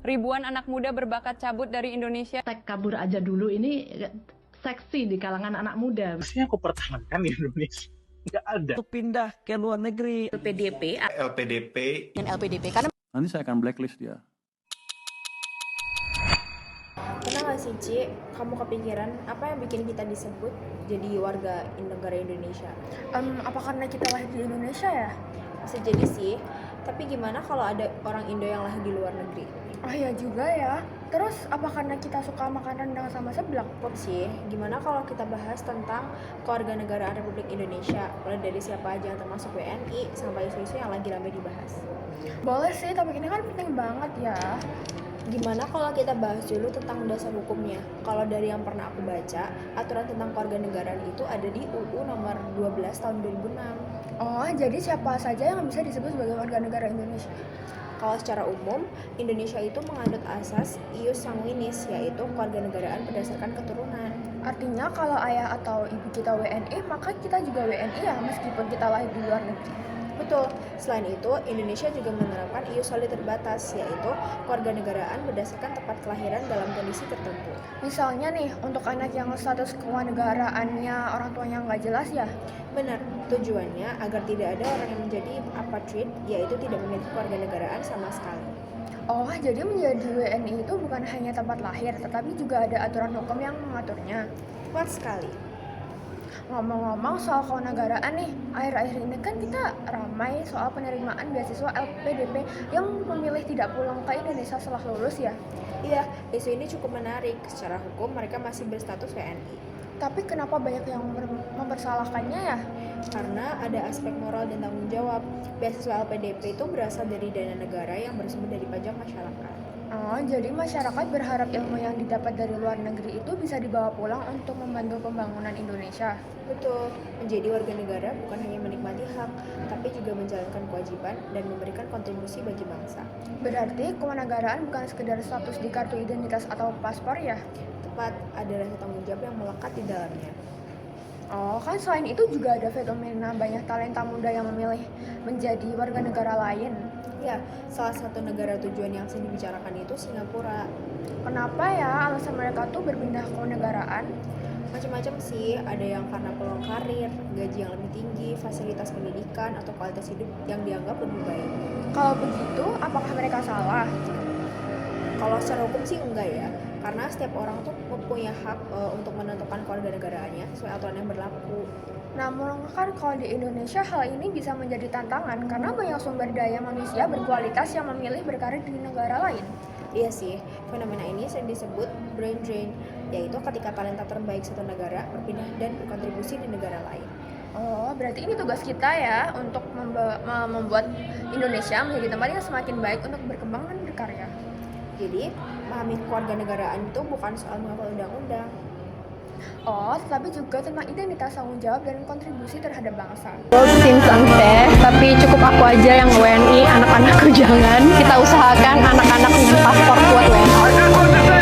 Ribuan anak muda berbakat cabut dari Indonesia. Tek kabur aja dulu ini seksi di kalangan anak muda. Pastinya aku pertahankan di Indonesia. Nggak ada. Untuk pindah ke luar negeri. LPDP dan LPDP karena Nanti saya akan blacklist dia. Pernah nggak sih, Ci, kamu kepikiran apa yang bikin kita disebut jadi warga negara Indonesia? Apa karena kita lahir di Indonesia ya? Bisa jadi sih, tapi gimana kalau ada orang Indo yang lahir di luar negeri? Oh iya juga ya. Terus apa karena kita suka makan rendang sama seblak? Ci, gimana kalau kita bahas tentang kewarganegaraan Republik Indonesia, mulai dari siapa aja yang termasuk WNI sampai isu-isu yang lagi ramai dibahas? Boleh sih, tapi ini kan penting banget ya. Gimana kalau kita bahas dulu tentang dasar hukumnya? Kalau dari yang pernah aku baca, aturan tentang kewarganegaraan itu ada di UU nomor 12 tahun 2006. Oh, jadi siapa saja yang bisa disebut sebagai warga negara Indonesia? Kalau secara umum, Indonesia itu menganut asas ius sanguinis, yaitu kewarganegaraan berdasarkan keturunan. Artinya kalau ayah atau ibu kita WNI, maka kita juga WNI ya, meskipun kita lahir di luar negeri. Betul. Selain itu, Indonesia juga menerapkan ius soli terbatas, yaitu kewarganegaraan berdasarkan tempat kelahiran dalam kondisi tertentu. Misalnya nih, untuk anak yang status kewarganegaraannya orang tuanya nggak jelas ya? Benar, tujuannya agar tidak ada orang yang menjadi apatrid, yaitu tidak memiliki kewarganegaraan sama sekali. Oh, jadi menjadi WNI itu bukan hanya tempat lahir, tetapi juga ada aturan hukum yang mengaturnya. Kuat sekali. Ngomong-ngomong soal kewarganegaraan nih, akhir-akhir ini kan kita ramai soal penerimaan beasiswa LPDP yang memilih tidak pulang ke Indonesia setelah lulus ya. Iya, isu ini cukup menarik. Secara hukum mereka masih berstatus WNI. Tapi kenapa banyak yang mempersalahkannya ya? Karena ada aspek moral dan tanggung jawab. Beasiswa LPDP itu berasal dari dana negara yang bersumber dari pajak masyarakat. Oh, jadi masyarakat berharap ilmu yang didapat dari luar negeri itu bisa dibawa pulang untuk membantu pembangunan Indonesia. Betul, menjadi warga negara bukan hanya menikmati hak, tapi juga menjalankan kewajiban dan memberikan kontribusi bagi bangsa. Berarti kewarganegaraan bukan sekedar status di kartu identitas atau paspor ya? Tepat, ada rasa tanggung jawab yang melekat di dalamnya. Oh, kan selain itu juga ada fenomena banyak talenta muda yang memilih menjadi warga negara lain. Ya, salah satu negara tujuan yang sering dibicarakan itu Singapura. Kenapa ya alasan mereka tuh berpindah ke negaraan? Macam-macam sih, ada yang karena peluang karir, gaji yang lebih tinggi, fasilitas pendidikan, atau kualitas hidup yang dianggap lebih baik. Kalau begitu, apakah mereka salah? Kalau secara hukum sih enggak ya, karena setiap orang tuh punya hak untuk menentukan kewarganegaraannya sesuai aturan yang berlaku. Namun kan kalau di Indonesia hal ini bisa menjadi tantangan karena banyak sumber daya manusia berkualitas yang memilih berkarir di negara lain. Iya sih, fenomena ini sering disebut brain drain, yaitu ketika talenta terbaik satu negara berpindah dan berkontribusi di negara lain. Oh, berarti ini tugas kita ya untuk membuat Indonesia menjadi tempat yang semakin baik untuk berkembang dan berkarya. Jadi, memahami kewarganegaraan itu bukan soal menghafal undang-undang. Oh, tapi juga tentang identitas, tanggung jawab, dan kontribusi terhadap bangsa. Seems unfair, tapi cukup aku aja yang WNI, anak-anakku jangan. Kita usahakan anak-anak punya paspor buat WNI.